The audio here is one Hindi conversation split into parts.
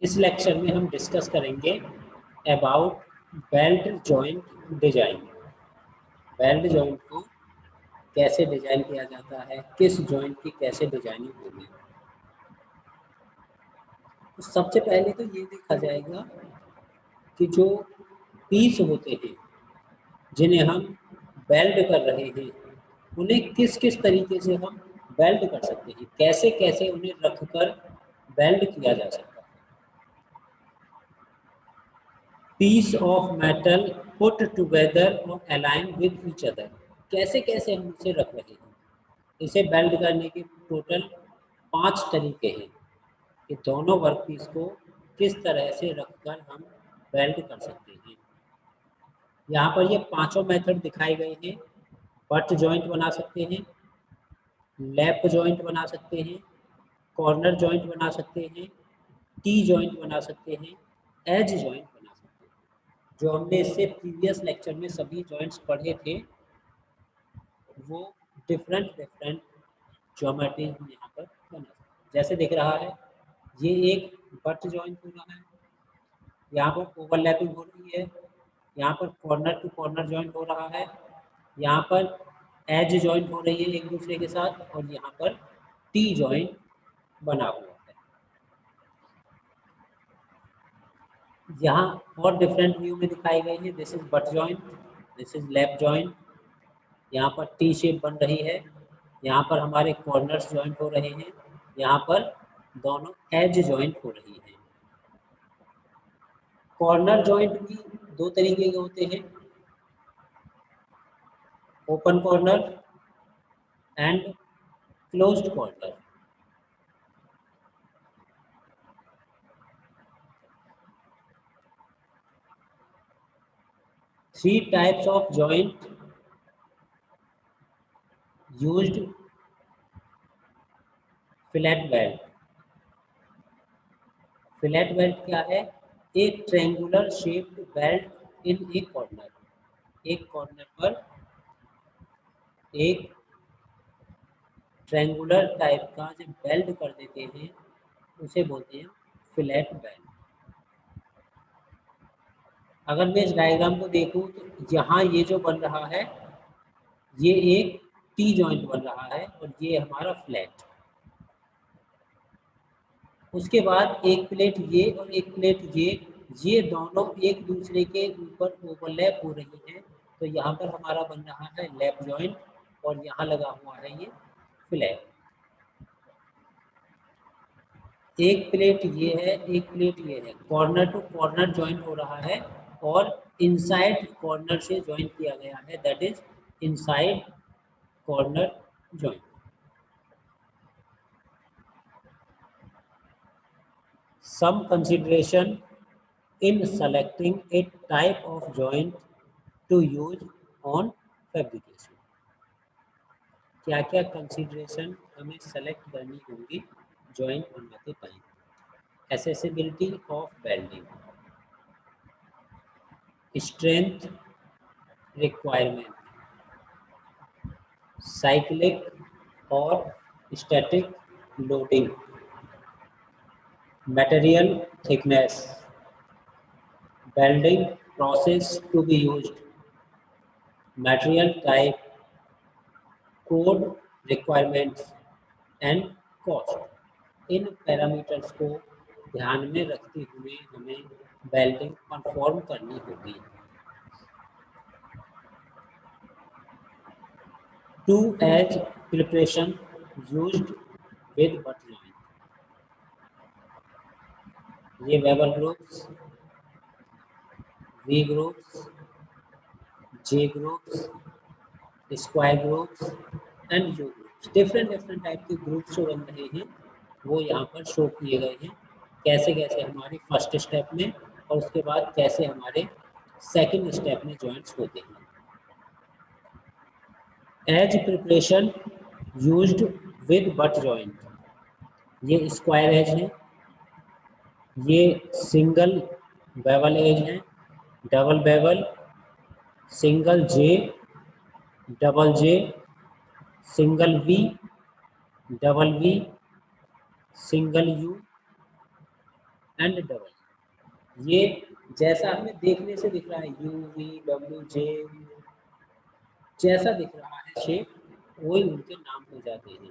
इस लेक्चर में हम डिस्कस करेंगे about belt joint design. Belt joint को कैसे डिजाइन किया जाता है, किस जॉइंट की कैसे डिजाइनिंग होगी। तो सबसे पहले तो ये देखा जाएगा कि जो पीस होते हैं जिन्हें हम बेल्ट कर रहे हैं उन्हें किस किस तरीके से हम बेल्ट कर सकते हैं, कैसे कैसे उन्हें रखकर बेल्ट किया जा सकता है। Piece of metal put together और अलाइन विद ईच अदर, कैसे कैसे हम इसे रख रहे हैं। इसे बेल्ट करने के टोटल 5 तरीके हैं कि दोनों वर्कपीस को किस तरह से रखकर हम बेल्ट कर सकते हैं। यहाँ पर ये पांचों मेथड दिखाए गए हैं। बट जॉइंट बना सकते हैं, लैप जॉइंट बना सकते हैं, कॉर्नर जॉइंट बना सकते हैं, टी जॉइंट बना सकते हैं, एज जॉइंट बना सकते हैं। जो हमने इससे प्रीवियस लेक्चर में सभी जॉइंट्स पढ़े थे वो डिफरेंट ज्योमेट्री हम यहाँ पर बना सकते हैं। जैसे दिख रहा है ये एक बट जॉइंट हो रहा है, यहाँ पर ओवरलैपिंग हो रही है, यहाँ पर कॉर्नर टू कॉर्नर जॉइंट हो रहा है, यहाँ पर एज जॉइंट हो रही है एक दूसरे के साथ, और यहाँ पर टी जॉइंट बना हुआ है। यहाँ और डिफरेंट व्यू में दिखाए गए हैं। This is butt joint, this is lap joint, यहाँ पर टी शेप बन रही है, यहाँ पर हमारे कॉर्नर्स जॉइंट हो रहे हैं, यहाँ पर दोनों एज जॉइंट हो रही है। कॉर्नर जॉइंट भी दो तरीके के होते हैं, open corner and closed corner. Three types of joint used fillet belt. Fillet belt क्या है? एक triangular shaped belt in A corner, एक कॉर्नर पर एक ट्रायंगुलर टाइप का जब बेल्ट कर देते हैं उसे बोलते हैं फिलेट बेल्ट। अगर मैं इस डायग्राम को देखूं तो यहाँ ये जो बन रहा है ये एक टी जॉइंट बन रहा है और ये हमारा फ्लैट। उसके बाद एक प्लेट ये और एक प्लेट ये दोनों एक दूसरे के ऊपर ओवरलैप हो रही है, तो यहाँ पर हमारा बन रहा है लैप जॉइंट और यहाँ लगा हुआ है ये फ्लैट। एक प्लेट ये है, एक प्लेट ये है, कॉर्नर टू कॉर्नर जॉइंट हो रहा है और इनसाइड कॉर्नर से जॉइंट किया गया है, that is inside corner joint. Some consideration in selecting a type of joint to use on fabrication। क्या क्या कंसिडरेशन हमें सेलेक्ट करनी होगी जॉइंट बनवाते time? Accessibility of welding, strength requirement, cyclic और static loading, material thickness, welding process to be used, material type, code requirements and cost. इन पैरामीटर्स को ध्यान में रखते हुए हमें वेल्डिंग परफॉर्म करनी होगी। Two edge preparation used with butt joint. ये bevel grooves, V grooves, J grooves, square grooves and U grooves, different type के ग्रुप्स जो बन रहे हैं वो यहाँ पर शो किए गए हैं। कैसे कैसे हमारे फर्स्ट स्टेप में और उसके बाद कैसे हमारे सेकंड स्टेप में जॉइंट्स होते हैं। Edge preparation used with butt joint, ये स्क्वायर एज है, ये सिंगल बेवल एज है, double bevel, single J, double J, single V, double V, single U and double. ये जैसा हमें देखने से दिख रहा है यू वी डब्ल्यू जे, जैसा दिख रहा है शेप वही उनके नाम हो जाते हैं।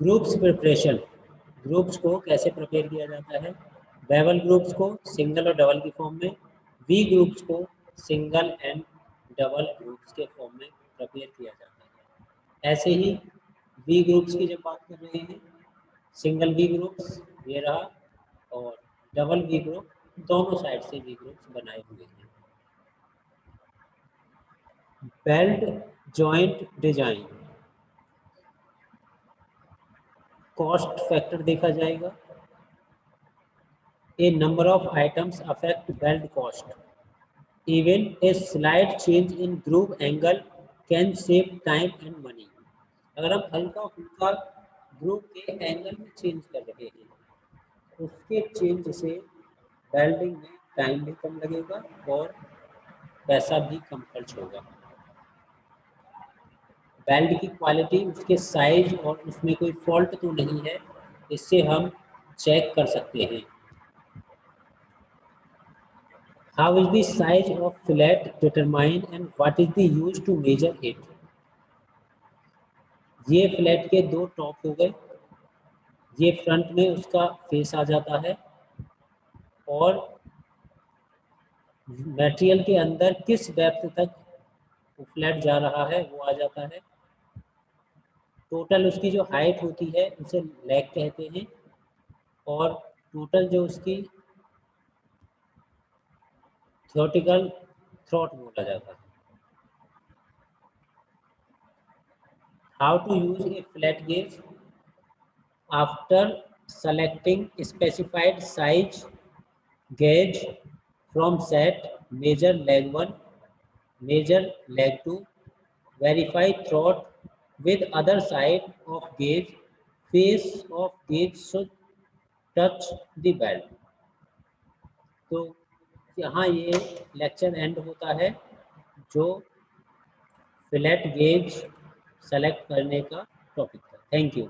ग्रुप्स प्रिपरेशन, ग्रुप्स को कैसे प्रिपेयर किया जाता है? बेवल ग्रुप्स को सिंगल और डबल की फॉर्म में, वी ग्रुप्स को सिंगल एंड डबल ग्रुप्स के फॉर्म में प्रिपेयर किया जाता है। ऐसे ही वी ग्रुप्स की जब बात कर रहे हैं, सिंगल वी ग्रुप्स ये रहा और डबल वी ग्रुप, दोनों साइड से वी ग्रुप्स बनाए हुए हैं। Weld joint design, cost factor देखा जाएगा। A number of items affect weld cost, even a slight change in groove angle can save time and money. अगर हम हल्का फुल्का ग्रुप के एंगल में चेंज कर रहे हैं, उसके चेंज से वेल्डिंग में टाइम भी कम लगेगा और पैसा भी कम खर्च होगा। बेल्ट की क्वालिटी उसके साइज और उसमें कोई फॉल्ट तो नहीं है, इससे हम चेक कर सकते हैं। How is the size of fillet determined and what is the use to measure it? ये फ्लैट के दो टॉप हो गए, ये फ्रंट में उसका फेस आ जाता है और मटेरियल के अंदर किस डेप्थ तक फ्लैट जा रहा है वो आ जाता है। टोटल उसकी जो हाइट होती है उसे लेग कहते हैं और टोटल जो उसकी थियोटिकल थ्रॉट बोला जाता है। How to use a flat gauge? After selecting specified size gauge from set, measure leg 1, measure leg 2, verify throat with other side of gauge, face of gauge should touch the belt। तो यहाँ ये लेक्चर एंड होता है जो फिलेट गेज सेलेक्ट करने का टॉपिक था। Thank you.